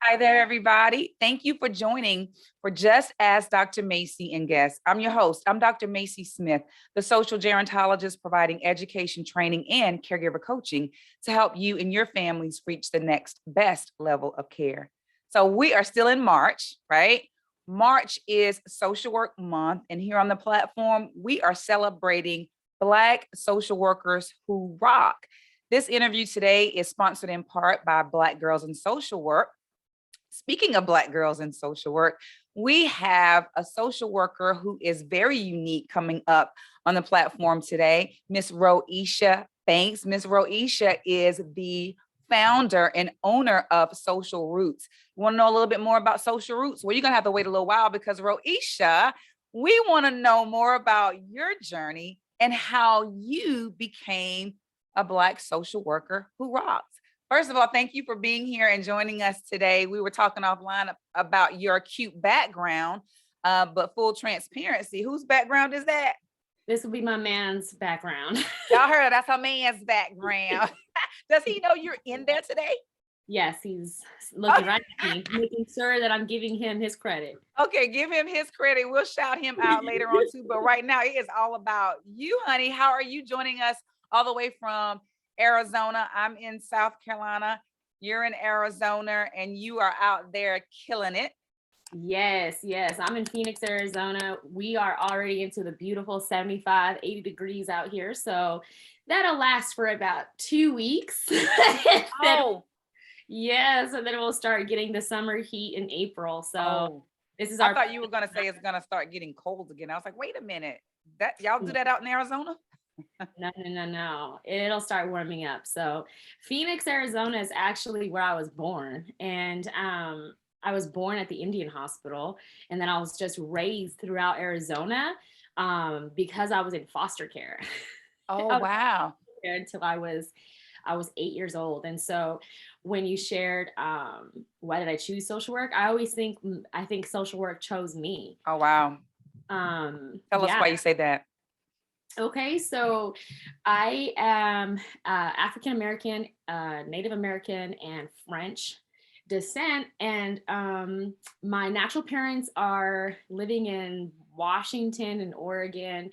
Hi there, everybody. Thank you for joining for Just Ask Dr. Macie and Guests. I'm your host. I'm Dr. Macie Smith, the social gerontologist providing education, training, and caregiver coaching to help you and your families reach the next best level of care. So we are still in March, right? March is Social Work Month, and here on the platform, we are celebrating Black social workers who rock. This interview today is sponsored in part by Black Girls in Social Work. Speaking of Black girls in social work, we have a social worker who is very unique coming up on the platform today, Miss Roicia Banks. Miss Roicia is the founder and owner of Social Roots. You want to know a little bit more about Social Roots? Well, you're going to have to wait a little while because Roicia, we want to know more about your journey and how you became a Black social worker who rocks. First of all, thank you for being here and joining us today. We were talking offline about your cute background, but full transparency, whose background is that? This will be my man's background. Y'all heard that's her man's background. Does he know you're in there today? Yes, he's looking right at me, making sure that I'm giving him his credit. Okay, give him his credit. We'll shout him out later on too. But right now, it is all about you, honey. How are you joining us all the way from Arizona? I'm in South Carolina. You're in Arizona and you are out there killing it. Yes. I'm in Phoenix, Arizona. We are already into the beautiful 75, 80 degrees out here. So that'll last for about 2 weeks. Oh, Yes, and then we'll start getting the summer heat in April. So this is I our thought you were gonna say it's gonna start getting cold again. I was like, wait a minute. That y'all do that out in Arizona? No. It'll start warming up. So Phoenix, Arizona is actually where I was born. And I was born at the Indian Hospital. And then I was just raised throughout Arizona because I was in foster care. Oh, I was wow. there until I was 8 years old. And so when you shared why did I choose social work, I think social work chose me. Oh, wow. Tell us Yeah. why you say that. Okay, so I am African American, Native American, and French descent, and my natural parents are living in Washington and Oregon.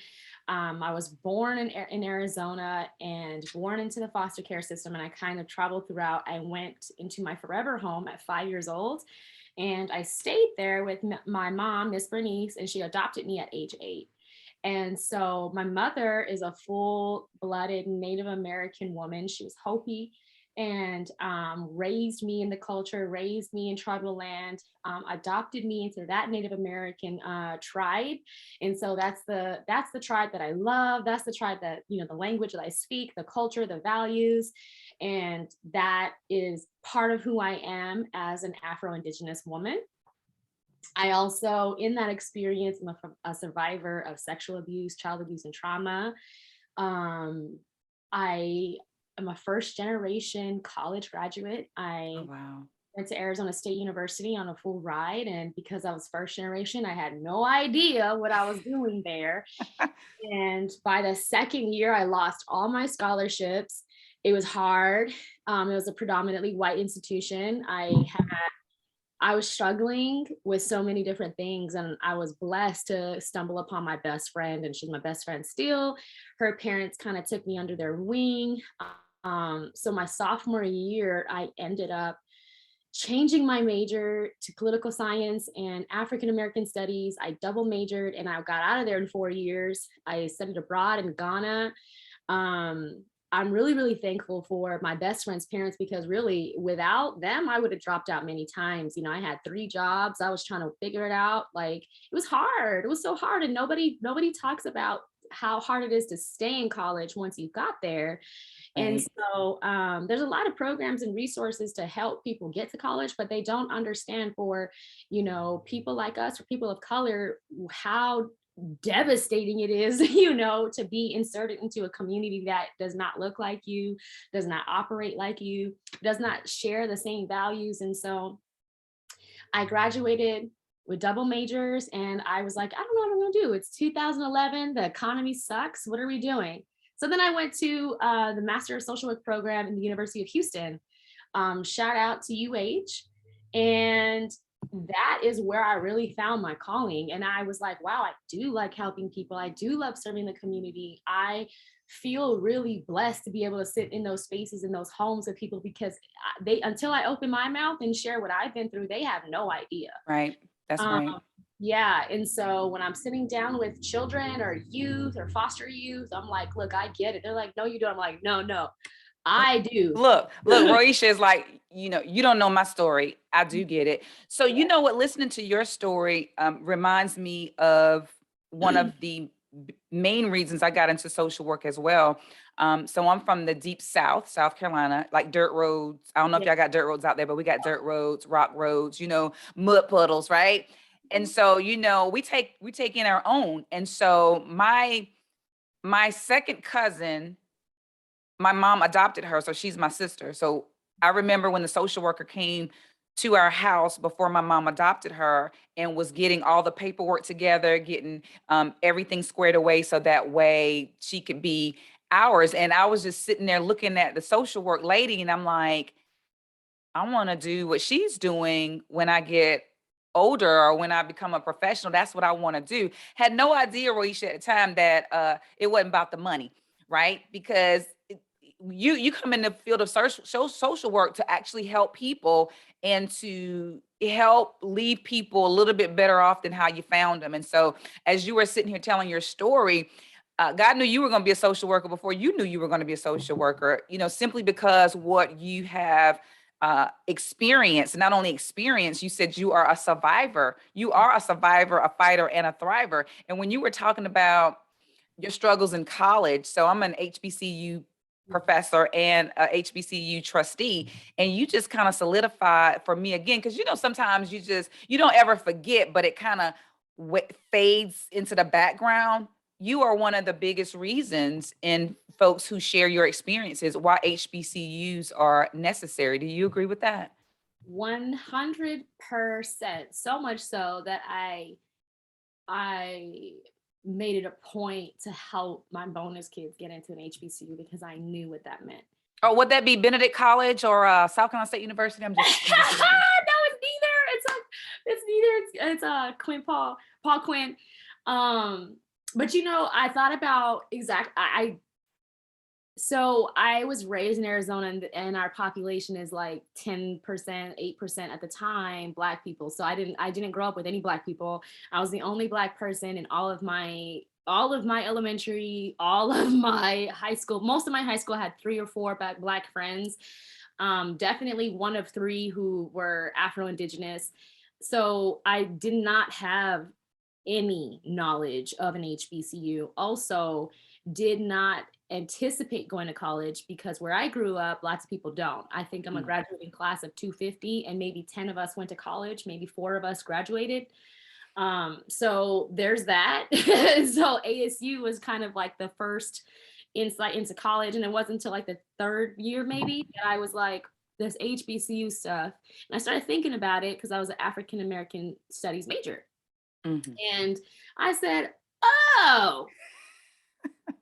I was born in Arizona and born into the foster care system, and I kind of traveled throughout. I went into my forever home at 5 years old, and I stayed there with my mom, Miss Bernice, and she adopted me at age 8. And so my mother is a full-blooded Native American woman. She was Hopi and raised me in the culture, raised me in tribal land, adopted me into that Native American tribe. And so that's the tribe that I love. That's the tribe that, the language that I speak, the culture, the values. And that is part of who I am as an Afro-Indigenous woman. I also, in that experience, am a survivor of sexual abuse, child abuse, and trauma. I am a first generation college graduate. Oh, I wow. went to Arizona State University on a full ride. And because I was first generation, I had no idea what I was doing there. And by the second year, I lost all my scholarships. It was hard. It was a predominantly white institution. I was struggling with so many different things, and I was blessed to stumble upon my best friend, and she's my best friend still. Her parents kind of took me under their wing. So my sophomore year, I ended up changing my major to political science and African American studies. I double majored and I got out of there in 4 years. I studied abroad in Ghana. I'm really, really thankful for my best friend's parents because really without them, I would have dropped out many times. I had 3 jobs. I was trying to figure it out. Like it was hard. It was so hard. And nobody talks about how hard it is to stay in college once you got there. And Right. so there's a lot of programs and resources to help people get to college, but they don't understand for, people like us or people of color, how devastating it is, to be inserted into a community that does not look like you, does not operate like you, does not share the same values. And so I graduated with double majors and I was like, I don't know what I'm going to do. It's 2011. The economy sucks. What are we doing? So then I went to the Master of Social Work program in the University of Houston. Shout out to UH. And that is where I really found my calling. And I was like, wow, I do like helping people. I do love serving the community. I feel really blessed to be able to sit in those spaces, in those homes of people, because they, until I open my mouth and share what I've been through, they have no idea. Right. That's right. Yeah. And so when I'm sitting down with children or youth or foster youth, I'm like, look, I get it. They're like, no, you don't. I'm like, no, I do. Look, Roicia is like, you know, you don't know my story. I do get it. So, you know what, listening to your story reminds me of one of the main reasons I got into social work as well. So I'm from the deep South, South Carolina, like dirt roads. I don't know if y'all got dirt roads out there, but we got dirt roads, rock roads, you know, mud puddles, right? And so, you know, we take in our own. And so my second cousin, my mom adopted her, so she's my sister. So I remember when the social worker came to our house before my mom adopted her and was getting all the paperwork together, getting everything squared away so that way she could be ours. And I was just sitting there looking at the social work lady, and I'm like, I want to do what she's doing when I get older or when I become a professional. That's what I want to do. Had no idea, Roicia, at the time that it wasn't about the money, right? Because you come in the field of social work to actually help people and to help leave people a little bit better off than how you found them. And so as you were sitting here telling your story, God knew you were going to be a social worker before you knew you were going to be a social worker, you know, simply because what you have experience, not only experience, you said you are a survivor. You are a survivor, a fighter, and a thriver. And when you were talking about your struggles in college, so I'm an HBCU professor and a HBCU trustee, and you just kind of solidified for me again, because you know sometimes you don't ever forget, but it kind of fades into the background. You are one of the biggest reasons in folks who share your experiences why HBCUs are necessary. Do you agree with that? 100%. So much so that I made it a point to help my bonus kids get into an HBCU because I knew what that meant. Or would that be Benedict College or South Carolina State University? No, it's neither. It's neither. It's Paul Quinn. But you know, I thought about so I was raised in Arizona, and our population is like 10%, 8% at the time, Black people. So I didn't grow up with any Black people. I was the only Black person in all of my elementary, all of my high school. Most of my high school had 3 or 4 Black friends. Definitely one of 3 who were Afro-Indigenous. So I did not have any knowledge of an HBCU. Also, did not anticipate going to college because where I grew up, lots of people don't. I think I'm a graduating class of 250, and maybe 10 of us went to college, maybe 4 of us graduated. So there's that. So ASU was kind of like the first insight into college, and it wasn't until like the 3rd year maybe that I was like, this HBCU stuff. And I started thinking about it because I was an African American studies major. And I said, oh,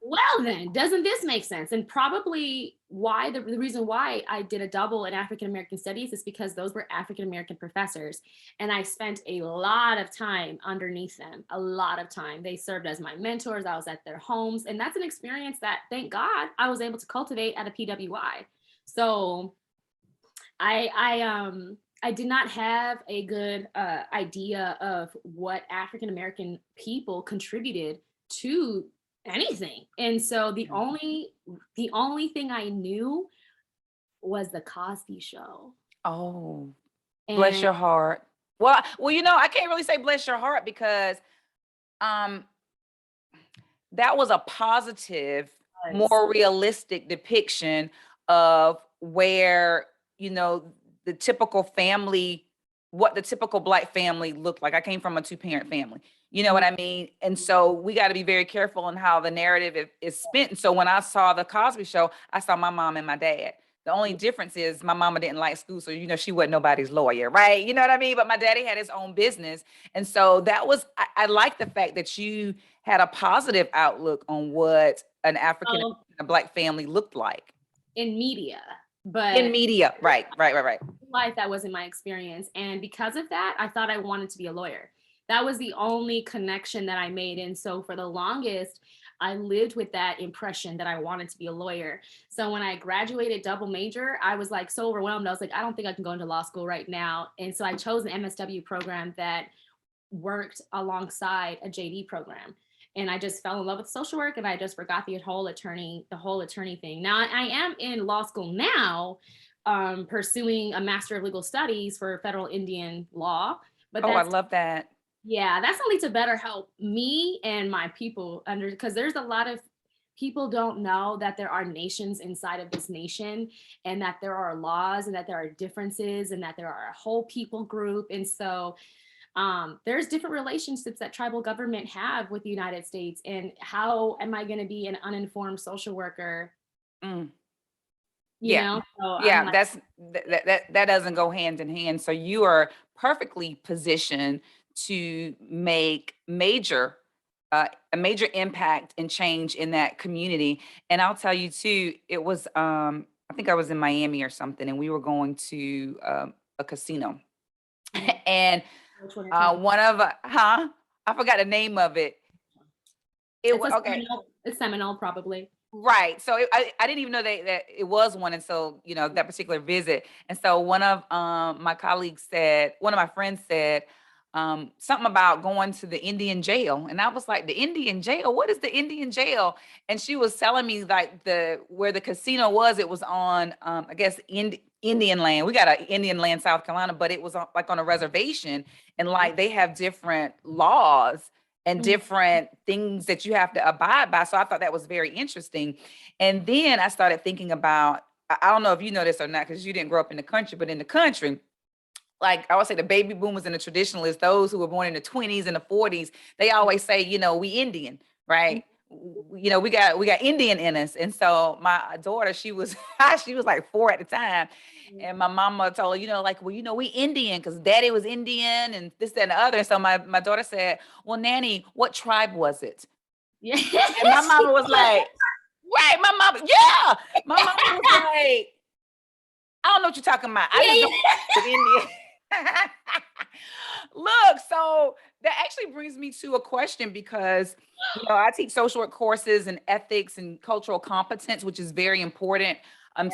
well then, doesn't this make sense? And probably why the reason why I did a double in African American studies is because those were African American professors, and I spent a lot of time underneath them, a lot of time. They served as my mentors. I was at their homes, and that's an experience that, thank God, I was able to cultivate at a PWI. So I did not have a good idea of what African American people contributed to anything. And so the only thing I knew was the Cosby Show. Oh, bless your heart. Well, you know, I can't really say bless your heart because that was a positive, more realistic depiction of where, you know, the typical family, what the typical Black family looked like. I came from a 2-parent family. You know what I mean? And so we got to be very careful on how the narrative is spent. And so when I saw the Cosby Show, I saw my mom and my dad. The only difference is my mama didn't like school. So, you know, she wasn't nobody's lawyer, right? You know what I mean? But my daddy had his own business. And so that was, I like the fact that you had a positive outlook on what an African, a Black family looked like. In media. but In media, right. life, that wasn't my experience. And because of that, I thought I wanted to be a lawyer. That was the only connection that I made. And so for the longest, I lived with that impression that I wanted to be a lawyer. So when I graduated double major, I was like so overwhelmed. I was like, I don't think I can go into law school right now. And so I chose an MSW program that worked alongside a JD program. And I just fell in love with social work, and I just forgot the whole attorney thing. Now I am in law school now, pursuing a Master of Legal Studies for federal Indian law. But Oh, I that's, love that. yeah, that's only to better help me and my people because there's a lot of people don't know that there are nations inside of this nation, and that there are laws, and that there are differences, and that there are a whole people group. And so there's different relationships that tribal government have with the United States. And how am I going to be an uninformed social worker? Mm. You Yeah. know, so Yeah, I'm like, that doesn't go hand in hand. So you are perfectly positioned to make a major impact and change in that community. And I'll tell you too, it was I think I was in Miami or something, and we were going to a casino. And which one you're talking one of I forgot the name of it. It It's was a okay. Seminole, probably. Right. So I didn't even know that it was one until, that particular visit. And so one of my colleagues said, one of my friends said, something about going to the Indian jail. And I was like, the Indian jail? What is the Indian jail? And she was telling me like where the casino was, it was on I guess Indian land. We got an Indian land, South Carolina, but it was like on a reservation, and like they have different laws and Mhm. different things that you have to abide by. So I thought that was very interesting. And then I started thinking about, I don't know if you know this or not, because you didn't grow up in the country, but in the country, like I would say the baby boomers and the traditionalists, those who were born in the 20s and the 40s, they always say, we Indian, right? We got Indian in us. And so my daughter, she was she was like 4 at the time. And my mama told her, like, well, we Indian because daddy was Indian and this, that, and the other. And so my daughter said, well, Nanny, what tribe was it? Yeah. And my mama was like, right, my mama, yeah. My mama was like, I don't know what you're talking about. I just know it's Indian. Look, so that actually brings me to a question because I teach social work courses and ethics and cultural competence, which is very important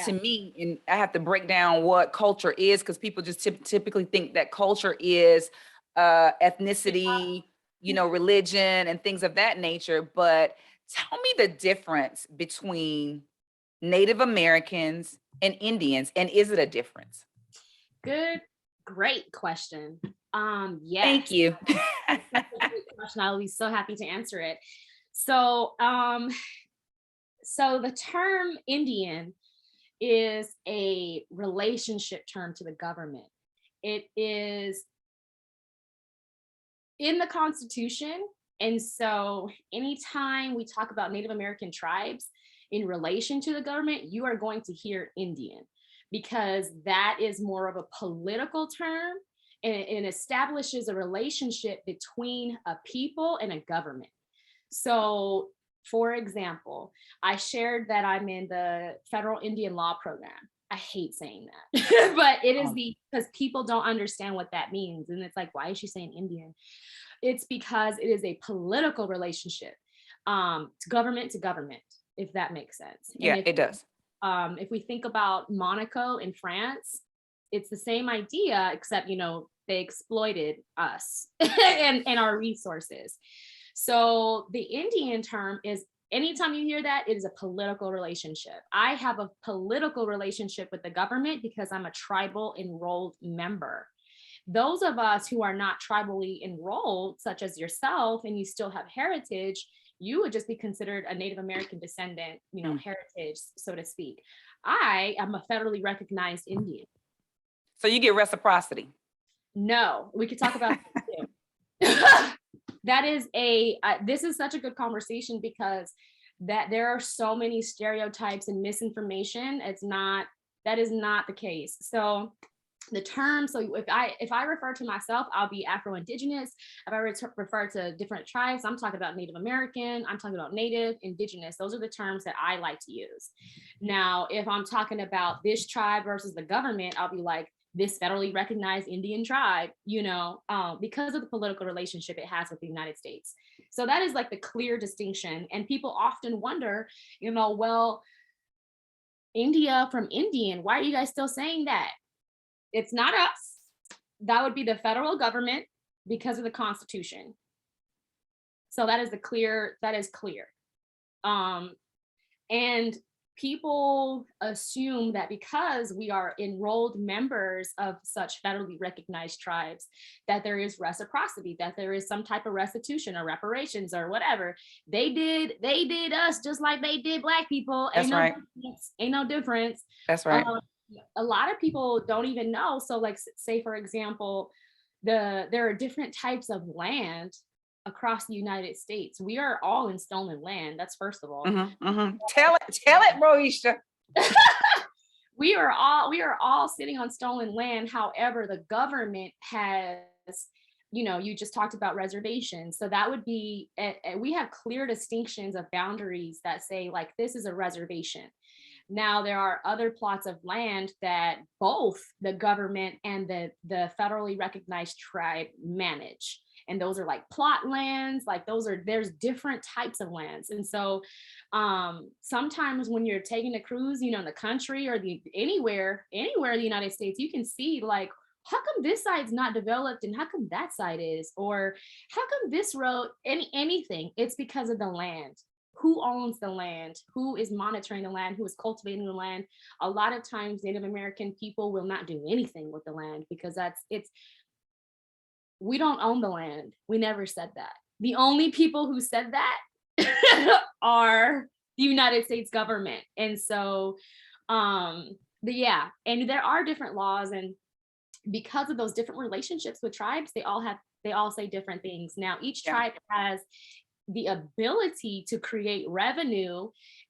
to me. And I have to break down what culture is because people just typically think that culture is ethnicity, religion and things of that nature. But tell me the difference between Native Americans and Indians, and is it a difference? Good, great question. Yes. Thank you. That's a great question. I'll be so happy to answer it. So, so the term Indian is a relationship term to the government. It is in the Constitution. And so anytime we talk about Native American tribes in relation to the government, you are going to hear Indian, because that is more of a political term, and it establishes a relationship between a people and a government. So, for example, I shared that I'm in the federal Indian law program. I hate saying that, but it is because people don't understand what that means. And it's like, why is she saying Indian? It's because it is a political relationship, government to government, if that makes sense. Yeah, and it does. If we think about Monaco in France, it's the same idea, except, they exploited us and our resources. So the Indian term is, anytime you hear that, it is a political relationship. I have a political relationship with the government because I'm a tribal enrolled member. Those of us who are not tribally enrolled, such as yourself, and you still have heritage, you would just be considered a Native American descendant, heritage, so to speak. I am a federally recognized Indian. So you get reciprocity. No, we could talk about that too. That is this is such a good conversation because there are so many stereotypes and misinformation. That is not the case. So the term. So if I refer to myself, I'll be Afro-Indigenous. If I refer to different tribes, I'm talking about Native American, I'm talking about Native, Indigenous. Those are the terms that I like to use. Now, if I'm talking about this tribe versus the government, I'll be like, this federally recognized Indian tribe, because of the political relationship it has with the United States. So that is like the clear distinction. And people often wonder, well, India from Indian, why are you guys still saying that? It's not us. That would be the federal government because of the Constitution. So that is clear. And people assume that because we are enrolled members of such federally recognized tribes, that there is reciprocity, that there is some type of restitution or reparations or whatever. They did us just like they did Black people. That's right. Ain't no difference. That's right. A lot of people don't even know. So like, say for example, there are different types of land across the United States. We are all in stolen land. That's first of all. Tell it, Roicia. We are all sitting on stolen land. However, the government has, you just talked about reservations. So that would be, we have clear distinctions of boundaries that say like, this is a reservation. Now, there are other plots of land that both the government and the federally recognized tribe manage. And those are like plot lands, like there's different types of lands. And so sometimes when you're taking a cruise, in the country or anywhere in the United States, you can see like, how come this side's not developed and how come that side is? Or how come this road, anything? It's because of the land. Who owns the land? Who is monitoring the land? Who is cultivating the land? A lot of times Native American people will not do anything with the land because we don't own the land. We never said that. The only people who said that are the United States government. And so, and there are different laws, and because of those different relationships with tribes, they all say different things. Now, each tribe has the ability to create revenue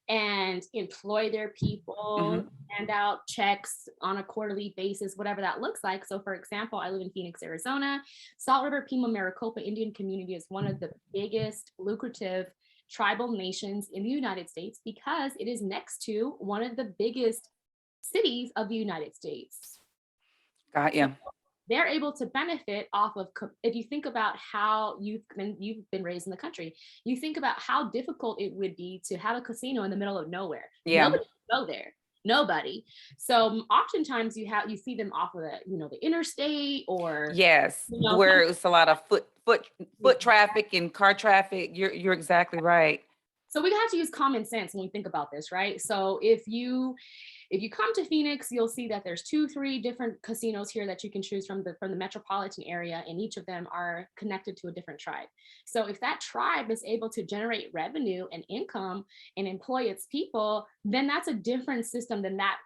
and employ their people, hand out checks on a quarterly basis, whatever that looks like. So for example, I live in Phoenix, Arizona. Salt River Pima Maricopa Indian community is one of the biggest lucrative tribal nations in the United States because it is next to one of the biggest cities of the United States. Got you. They're able to benefit off of, if you think about how you've been raised in the country, you think about how difficult it would be to have a casino in the middle of nowhere. Nobody would go there. Nobody. So oftentimes you see them off of the interstate or where it's a lot of foot traffic and car traffic. You're exactly right. So we have to use common sense when we think about this, right? So if you come to Phoenix, you'll see that there's 2-3 different casinos here that you can choose from the metropolitan area, and each of them are connected to a different tribe. So if that tribe is able to generate revenue and income and employ its people, then that's a different system than that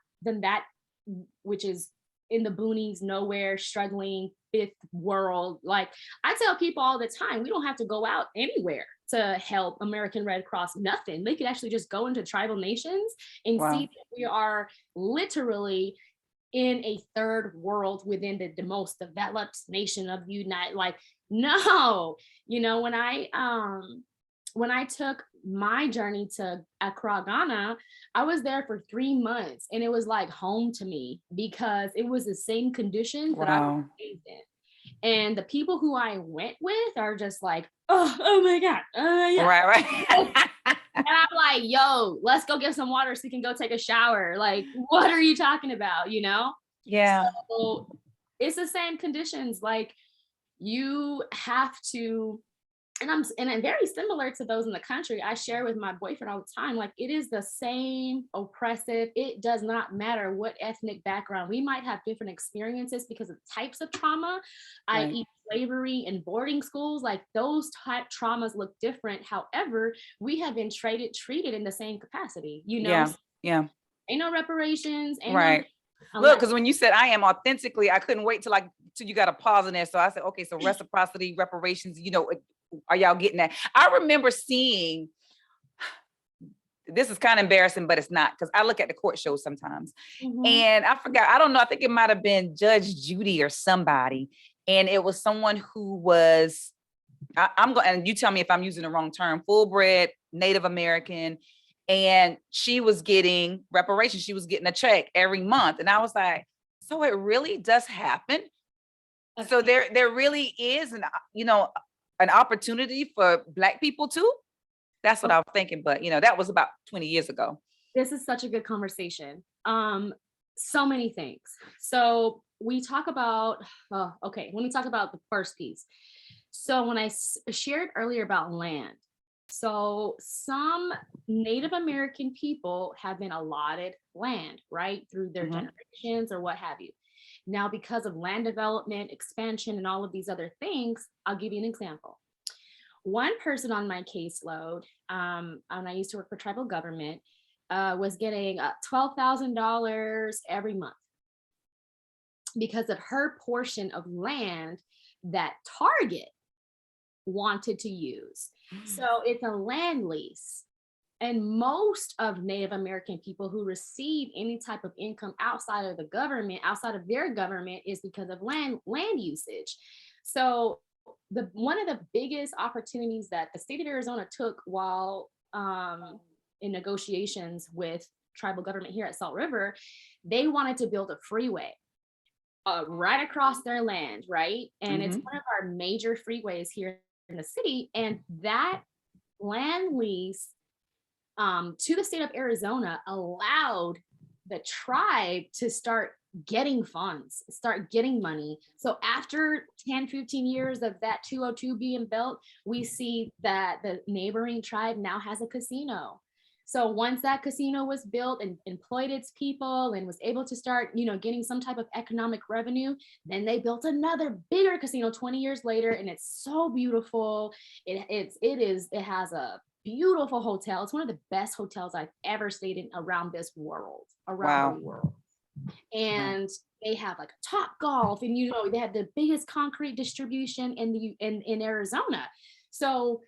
which is in the boonies, nowhere, struggling, fifth world. Like I tell people all the time, we don't have to go out anywhere to help American Red Cross, nothing. They could actually just go into tribal nations and see that we are literally in a third world within the most developed nation of the United. Like, no, when I took my journey to Accra, Ghana, I was there for 3 months and it was like home to me because it was the same conditions that I was raised in. And the people who I went with are just like, oh my God. Right. And I'm like, yo, let's go get some water so we can go take a shower. Like, what are you talking about? Yeah. So it's the same conditions. Like you have to, and I'm very similar to those in the country. I share with my boyfriend all the time, like it is the same oppressive. It does not matter what ethnic background. We might have different experiences because of types of trauma, i.e. slavery and boarding schools, like those type traumas look different. However, we have been treated in the same capacity, Yeah. Ain't no reparations. Look, because when you said I am authentically, I couldn't wait till you got a pause in there. So I said, okay, so reciprocity, reparations, are y'all getting that? I remember seeing this is kind of embarrassing, but it's not, because I look at the court shows sometimes. Mhm. And I forgot, I don't know, I think it might have been Judge Judy or somebody. And it was someone who was, I'm going, and you tell me if I'm using the wrong term, full-bred Native American. And she was getting reparations. She was getting a check every month. And I was like, so it really does happen. Okay. So there really is an opportunity for Black people too. That's what I was thinking. But that was about 20 years ago. This is such a good conversation. So many things. So we talk about, let me talk about the first piece. So when I shared earlier about land, so some Native American people have been allotted land, right, through their generations or what have you. Now, because of land development, expansion, and all of these other things, I'll give you an example. One person on my caseload, and I used to work for tribal government, was getting $12,000 every month because of her portion of land that Target wanted to use. So it's a land lease. And most of Native American people who receive any type of income outside of the government, outside of their government, is because of land usage. So one of the biggest opportunities that the state of Arizona took while in negotiations with tribal government here at Salt River, they wanted to build a freeway right across their land, right? And it's one of our major freeways here in the city. And that land lease to the state of Arizona allowed the tribe to start getting funds, start getting money. So after 10, 15 years of that 202 being built, we see that the neighboring tribe now has a casino. So once that casino was built and employed its people and was able to start, getting some type of economic revenue, then they built another bigger casino 20 years later, and it's so beautiful. It has a beautiful hotel. It's one of the best hotels I've ever stayed in around this world, around the world. And they have like a Top Golf, and they have the biggest concrete distribution in Arizona. So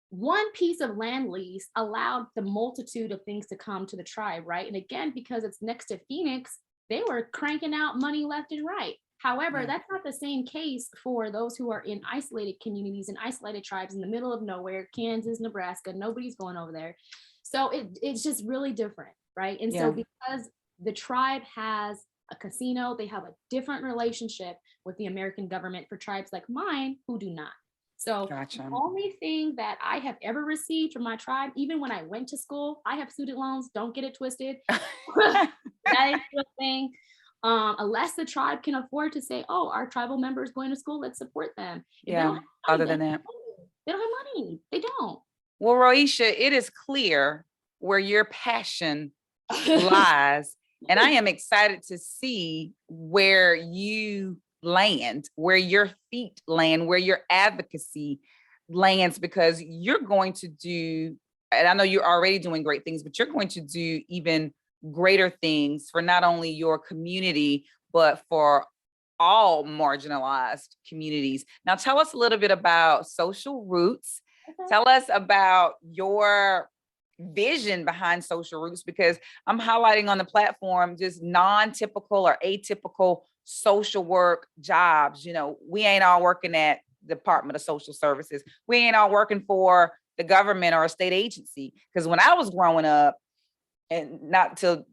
one piece of land lease allowed the multitude of things to come to the tribe, right? And again, because it's next to Phoenix, they were cranking out money left and right. However, that's not the same case for those who are in isolated communities and isolated tribes in the middle of nowhere, Kansas, Nebraska, nobody's going over there. So it's just really different, right? And so because the tribe has a casino, they have a different relationship with the American government for tribes like mine who do not. So the only thing that I have ever received from my tribe, even when I went to school, I have student loans, don't get it twisted. That is the thing. Unless the tribe can afford to say, oh, our tribal member is going to school, let's support them. Other than that, they don't have money. They don't. Well, Roicia, it is clear where your passion lies. And I am excited to see where you land, where your feet land, where your advocacy lands, because you're going to do, and I know you're already doing great things, but you're going to do even greater things for not only your community, but for all marginalized communities. Now, tell us a little bit about Social Roots. Tell us about your vision behind Social Roots, because I'm highlighting on the platform just non-typical or atypical social work jobs. We ain't all working at the Department of Social Services. We ain't all working for the government or a state agency. Because when I was growing up, and not so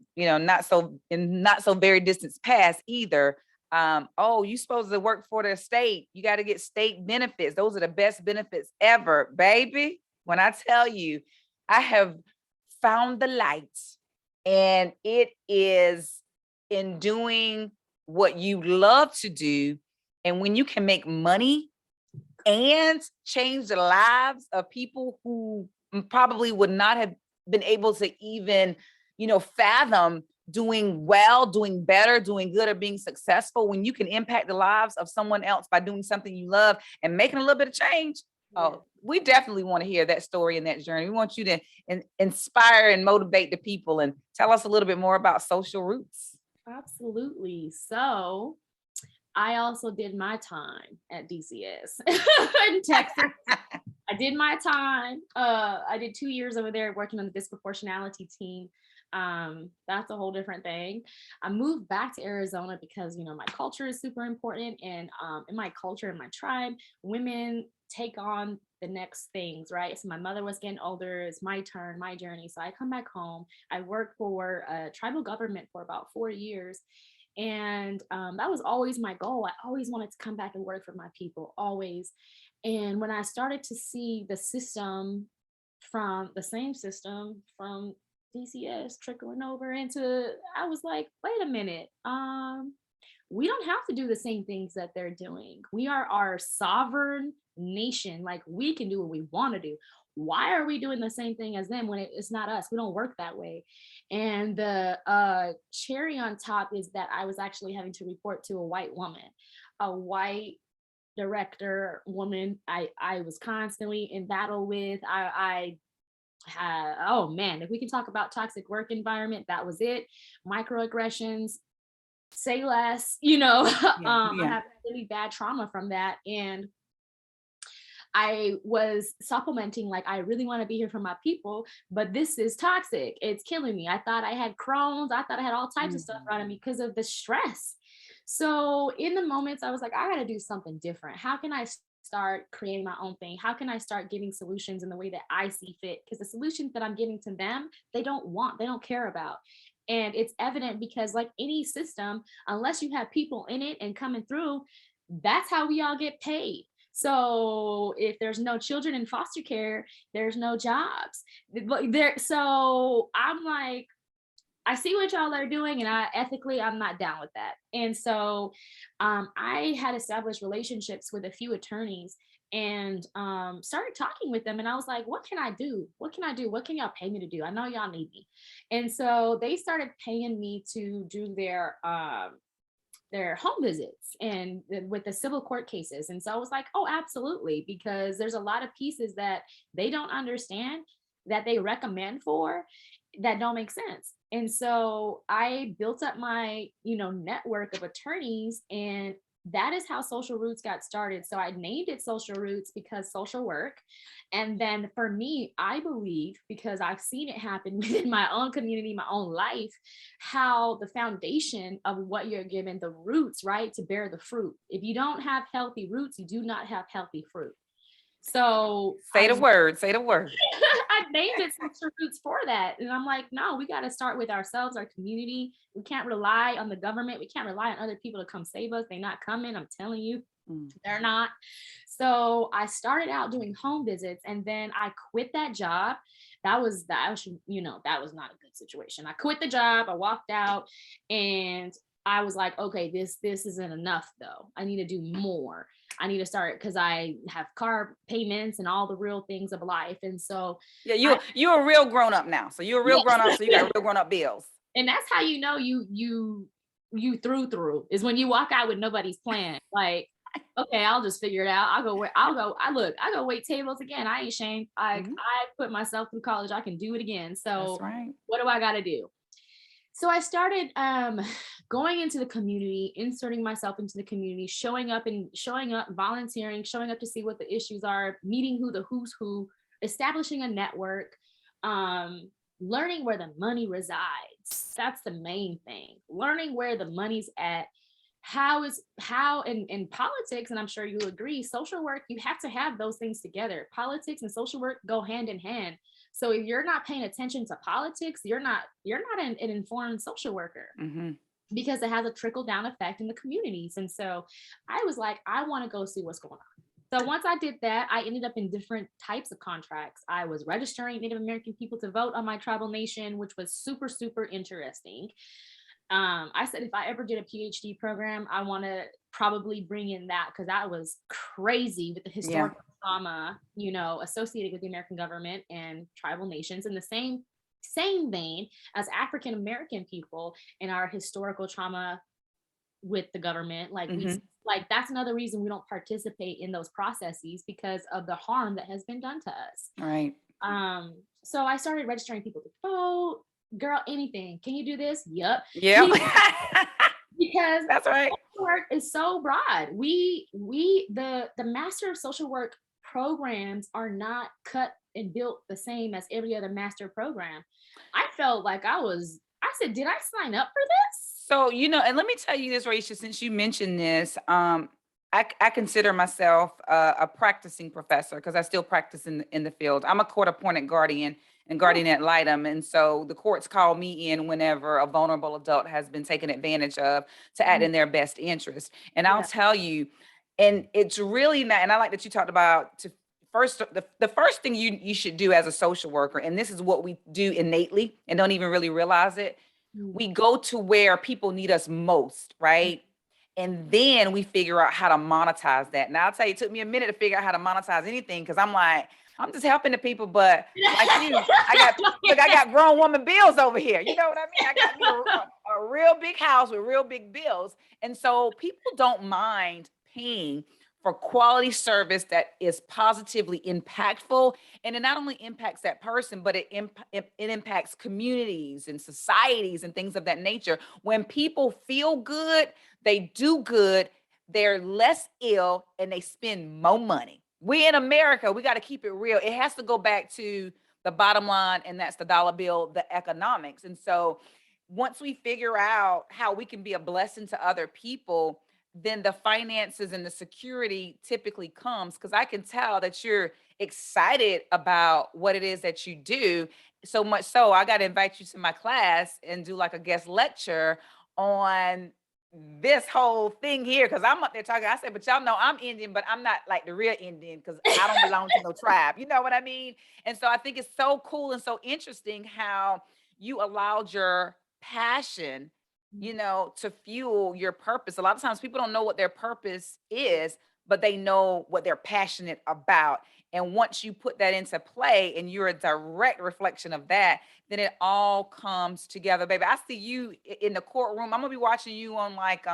very distant past either, you supposed to work for the state. You got to get state benefits. Those are the best benefits ever, baby. When I tell you, I have found the light, and it is in doing what you love to do. And when you can make money and change the lives of people who probably would not have been able to even, fathom doing well, doing better, doing good, or being successful, when you can impact the lives of someone else by doing something you love and making a little bit of change. Oh, we definitely want to hear that story and that journey. We want you to inspire and motivate the people, and tell us a little bit more about Social Roots. Absolutely. So I also did my time at DCS in Texas. I did my time. I did 2 years over there working on the disproportionality team. That's a whole different thing. I moved back to Arizona because, you know, my culture is super important. And in my culture, in my tribe, women take on the next things, right? So my mother was getting older. It's my turn, my journey. So I come back home. I worked for tribal government for about 4 years. And that was always my goal. I always wanted to come back and work for my people, always. And when I started to see the system from the same system from DCS trickling over into, I was like, wait a minute. We don't have to do the same things that they're doing. We are our sovereign nation. Like, we can do what we want to do. Why are we doing the same thing as them when it's not us? We don't work that way. And the cherry on top is that I was actually having to report to a white woman, a white director woman. I was constantly in battle with. I had, oh man, if we can talk about toxic work environment, that was it. Microaggressions, say less, you know. I have really bad trauma from that. And I was supplementing, like, I really want to be here for my people, but this is toxic. It's killing me. I thought I had Crohn's. I thought I had all types of stuff around me because of the stress. So in the moments, I was like, I got to do something different. How can I start creating my own thing? How can I start giving solutions in the way that I see fit? Because the solutions that I'm giving to them, they don't want, they don't care about. And it's evident because, like any system, unless you have people in it and coming through, that's how we all get paid. So if there's no children in foster care, there's no jobs there. So I'm like, I see what y'all are doing, and I'm not down with that. And so I had established relationships with a few attorneys and started talking with them. And I was like, what can I do? What can I do? What can y'all pay me to do? I know y'all need me. And so they started paying me to do their home visits and with the civil court cases. And so I was like, oh, absolutely, because there's a lot of pieces that they don't understand that they recommend for that don't make sense. And so I built up my, network of attorneys, and that is how Social Roots got started. So I named it Social Roots because social work. And then for me, I believe, because I've seen it happen within my own community, my own life, how the foundation of what you're given, the roots, right, to bear the fruit. If you don't have healthy roots, you do not have healthy fruit. So say the word. I named it Social Roots for that. And I'm like, no, we got to start with ourselves, our community. We can't rely on the government. We can't rely on other people to come save us. They're not coming. I'm telling you, they're not. So I started out doing home visits, and then I quit that job. That was not a good situation. I quit the job. I walked out, and I was like, okay, this isn't enough though. I need to do more. I need to start, because I have car payments and all the real things of life. And so you're a real grown up now. So you're a real grown up. So you got real grown up bills. And that's how you know you through is when you walk out with nobody's plan. Like, okay, I'll just figure it out. I go wait tables again. I ain't ashamed. I put myself through college. I can do it again. So that's right. What do I got to do? So I started going into the community, inserting myself into the community, showing up, volunteering, showing up to see what the issues are, meeting who's who, establishing a network, learning where the money resides. That's the main thing. Learning where the money's at. How in politics, and I'm sure you'll agree, social work, you have to have those things together. Politics and social work go hand in hand. So if you're not paying attention to politics, you're not an informed social worker, because it has a trickle down effect in the communities. And so I was like, I want to go see what's going on. So once I did that, I ended up in different types of contracts. I was registering Native American people to vote on my tribal nation, which was super, super interesting. I said, if I ever get a PhD program, I want to probably bring in that, because that was crazy with the historical trauma, associated with the American government and tribal nations, in the same vein as African American people and our historical trauma with the government. Like that's another reason we don't participate in those processes, because of the harm that has been done to us. Right. So I started registering people to vote. Girl, anything. Can you do this? Yep. Because that's right. Social work is so broad. The master of social work programs are not cut and built the same as every other master program. I felt like I said, did I sign up for this? So, and let me tell you this, Roicia, since you mentioned this, I consider myself a practicing professor because I still practice in the field. I'm a court appointed guardian and Oh, guardian ad litem. And so the courts call me in whenever a vulnerable adult has been taken advantage of to act mhm. in their best interest. And I'll Yeah. tell you, and it's really not, and I like that you talked about to first the first thing you should do as a social worker, and this is what we do innately and don't even really realize it, Mm, we go to where people need us most, right? And then we figure out how to monetize that. Now, I'll tell you, it took me a minute to figure out how to monetize anything because I'm like, I'm just helping the people, but like you, I got grown woman bills over here. You know what I mean? I got me a real big house with real big bills. And so people don't mind paying for quality service that is positively impactful, and it not only impacts that person, but it impacts communities and societies and things of that nature. When people feel good, they do good, they're less ill, and they spend more money. We in America, we got to keep it real. It has to go back to the bottom line, and that's the dollar bill, the economics. And so once we figure out how we can be a blessing to other people, then the finances and the security typically comes, because I can tell that you're excited about what it is that you do. So much so, I got to invite you to my class and do like a guest lecture on this whole thing here, because I'm up there talking. I said, but y'all know I'm Indian, but I'm not like the real Indian because I don't belong to no tribe. You know what I mean? And so I think it's so cool and so interesting how you allowed your passion, to fuel your purpose. A lot of times people don't know what their purpose is, but they know what they're passionate about. And once you put that into play and you're a direct reflection of that, then it all comes together, baby. I see you in the courtroom. I'm gonna be watching you on like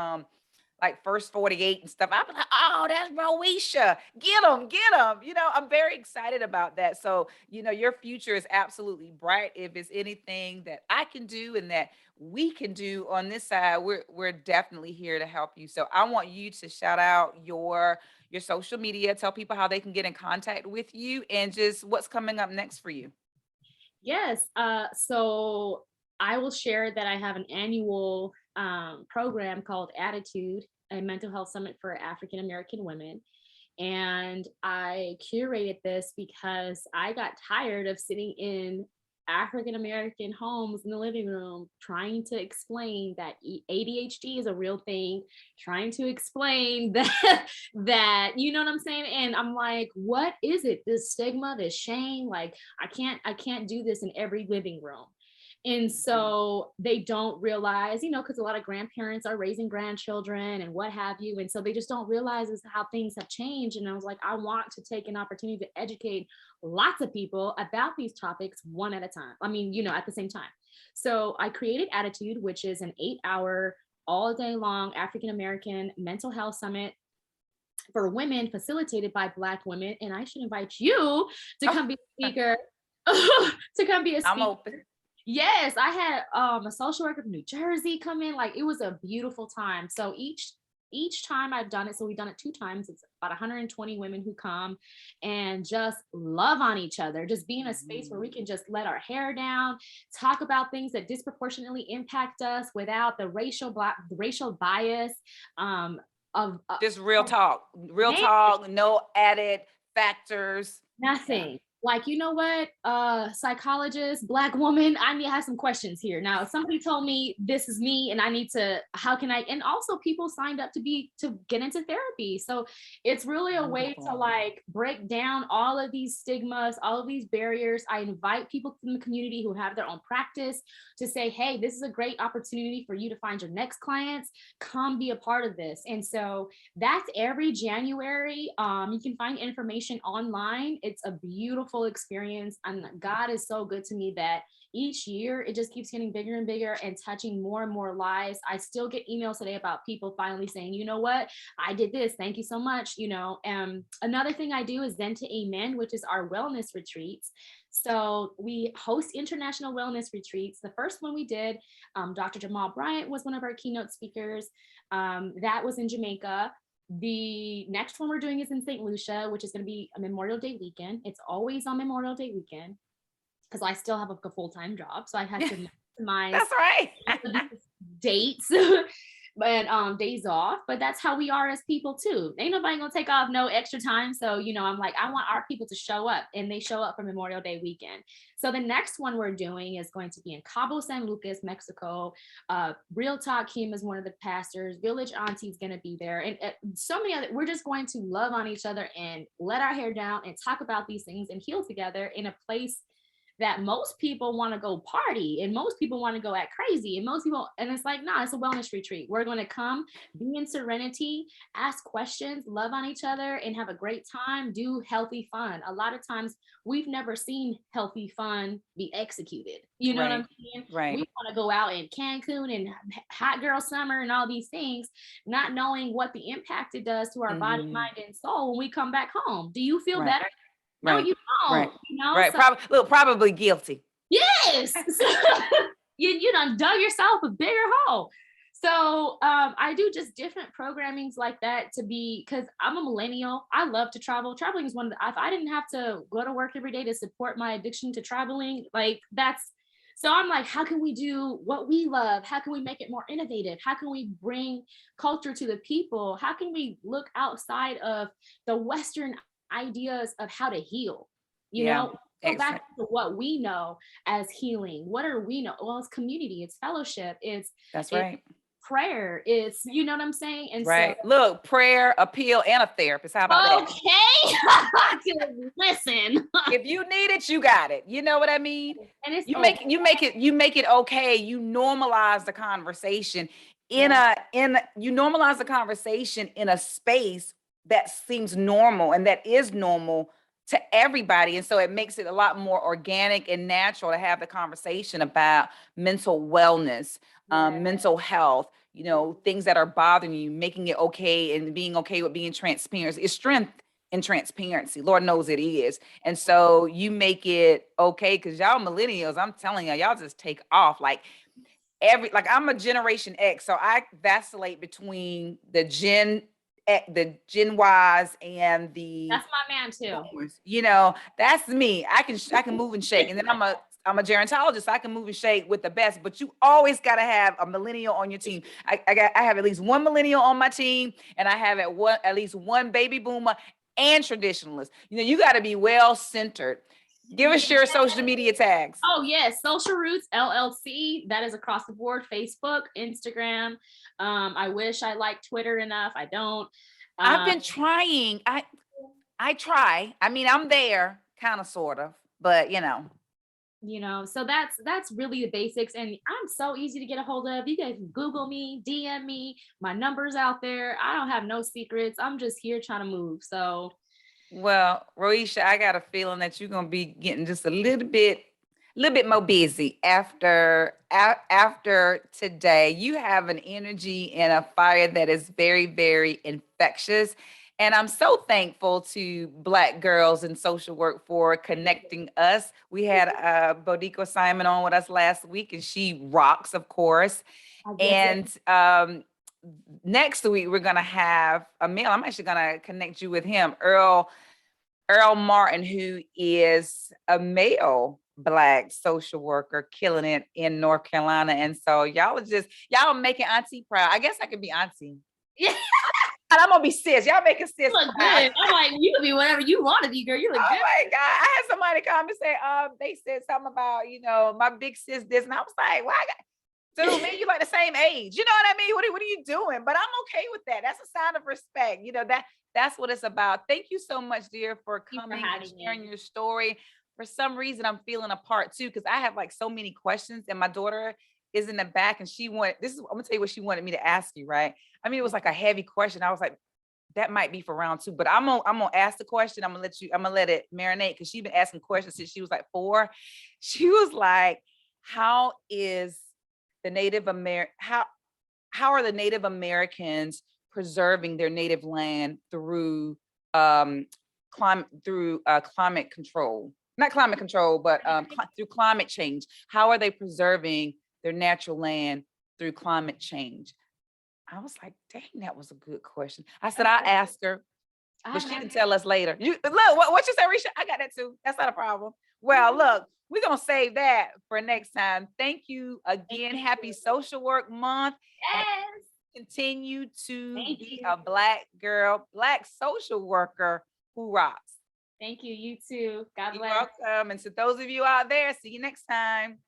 First 48 and stuff. I'm like, oh, that's Roicia. Get them, get them. I'm very excited about that. So, your future is absolutely bright. If it's anything that I can do and that we can do on this side, we're definitely here to help you. So I want you to shout out your social media, tell people how they can get in contact with you and just what's coming up next for you. Yes. So I will share that I have an annual program called Attitude, a mental health summit for African American women. And I curated this because I got tired of sitting in African American homes in the living room trying to explain that ADHD is a real thing, trying to explain that you know what I'm saying? And I'm like, what is it? This stigma, this shame, like I can't do this in every living room. And Mhm. so they don't realize, because a lot of grandparents are raising grandchildren and what have you. And so they just don't realize is how things have changed. And I was like, I want to take an opportunity to educate lots of people about these topics one at a time. I mean, at the same time. So I created Attitude, which is an 8-hour, all day long African American mental health summit for women facilitated by Black women. And I should invite you to Oh, come be a speaker. To come be a I'm speaker. open. Yes, I had a social worker from New Jersey come in. Like it was a beautiful time. So each time I've done it, so we've done it 2 times. It's about 120 women who come and just love on each other, just be in a space where we Mhm. can just let our hair down, talk about things that disproportionately impact us without the racial bias of Just real man, talk, no added factors. Yeah. nothing. Like, you know what? Psychologist, Black woman, I need to have some questions here. Now, if somebody told me this is me and I need to, how can I? And also people signed up to get into therapy. So it's really a way to Wonderful. like break down all of these stigmas, all of these barriers. I invite people from the community who have their own practice to say, hey, this is a great opportunity for you to find your next clients. Come be a part of this. And so that's every January. You can find information online. It's a beautiful experience. And God is so good to me that each year it just keeps getting bigger and bigger and touching more and more lives. I still get emails today about people finally saying, you know what, I did this. Thank you so much. Another thing I do is Then to Amen, which is our wellness retreats. So we host international wellness retreats. The first one we did, Dr. Jamal Bryant was one of our keynote speakers. That was in Jamaica. The next one we're doing is in St. Lucia, which is going to be a Memorial Day weekend. It's always on Memorial Day weekend because I still have a full-time job. So I had to maximize That's right. dates and days off, but that's how we are as people too. Ain't nobody gonna take off no extra time. So, I'm like, I want our people to show up, and they show up for Memorial Day weekend. So the next one we're doing is going to be in Cabo San Lucas, Mexico. Real Talk Kim is one of the pastors. Village Auntie's gonna be there, and so many other. We're just going to love on each other and let our hair down and talk about these things and heal together in a place that most people want to go party, and most people want to go act crazy, and it's like, nah, it's a wellness retreat. We're going to come, be in serenity, ask questions, love on each other, and have a great time, do healthy fun. A lot of times we've never seen healthy fun be executed. You know what I'm saying? Right. We want to go out in Cancun and hot girl summer and all these things, not knowing what the impact it does to our body, mind, and soul when we come back home. Do you feel better? No, you don't. Right. So, probably guilty. Yes. you done dug yourself a bigger hole. So I do just different programmings like that because I'm a millennial. I love to travel. Traveling is if I didn't have to go to work every day to support my addiction to traveling, so I'm like, how can we do what we love? How can we make it more innovative? How can we bring culture to the people? How can we look outside of the Western ideas of how to heal? Go back to what we know as healing. What are we know? Well, it's community, it's fellowship, it's prayer, it's what I'm saying? And so look, prayer, appeal, and a therapist. How about that? Okay. Listen. If you need it, you got it. You know what I mean? And it's you make it okay. You normalize the conversation you normalize the conversation in a space that seems normal and that is normal to everybody. And so it makes it a lot more organic and natural to have the conversation about mental wellness, mental health, things that are bothering you, making it okay and being okay with being transparent. It's strength in transparency. Lord knows it is. And so you make it okay because y'all millennials, I'm telling y'all just take off. I'm a Generation X, so I vacillate between the Gen Ys and that's my man too. That's me. I can move and shake, and then I'm a gerontologist. So I can move and shake with the best, but you always got to have a millennial on your team. I have at least one millennial on my team, and I have at least one baby boomer and traditionalist. You got to be well centered. Give us your social media tags. Oh yes, Social Roots LLC. That is across the board: Facebook, Instagram. I wish I liked Twitter enough. I don't. I've been trying. I try. I mean, I'm there, kind of, sort of, but so that's really the basics, and I'm so easy to get a hold of. You guys can Google me, DM me. My number's out there. I don't have no secrets. I'm just here trying to move. So. Well, Roicia, I got a feeling that you're gonna be getting just a little bit more busy after today. You have an energy and a fire that is very, very infectious. And I'm so thankful to Black girls in social work for connecting us. We had Bodico Simon on with us last week, and she rocks, of course. And next week, we're going to have a male. I'm actually going to connect you with him, Earl Martin, who is a male Black social worker killing it in North Carolina. And so y'all making Auntie proud. I guess I could be Auntie. Yeah. And I'm going to be sis. Y'all making sis proud. Good. I'm like, you can be whatever you want to be, girl. You look good. Oh my God. I had somebody come and say, they said something about, my big sis this. And I was like, well, dude, man, you like the same age. You know what I mean? What are you doing? But I'm okay with that. That's a sign of respect. That's what it's about. Thank you so much, dear, for coming and sharing your story. For some reason, I'm feeling a part too, because I have so many questions, and my daughter is in the back, and I'm gonna tell you what she wanted me to ask you, right? I mean, it was a heavy question. I was like, that might be for round 2, but I'm gonna ask the question. I'm gonna let it marinate, because she's been asking questions since she was 4. She was like, how are the Native Americans preserving their native land through climate control? Not climate control, but through climate change. How are they preserving their natural land through climate change? I was like, dang, that was a good question. I said, I'll ask her, but she can tell us later. You look, what you say, Risha? I got that too. That's not a problem. Well, look, we're gonna save that for next time. Thank you again. Happy Social Work Month. And Yes. continue to Thank be you. a Black girl, Black social worker who rocks. Thank you. You too. God You're bless. welcome. And to those of you out there, see you next time.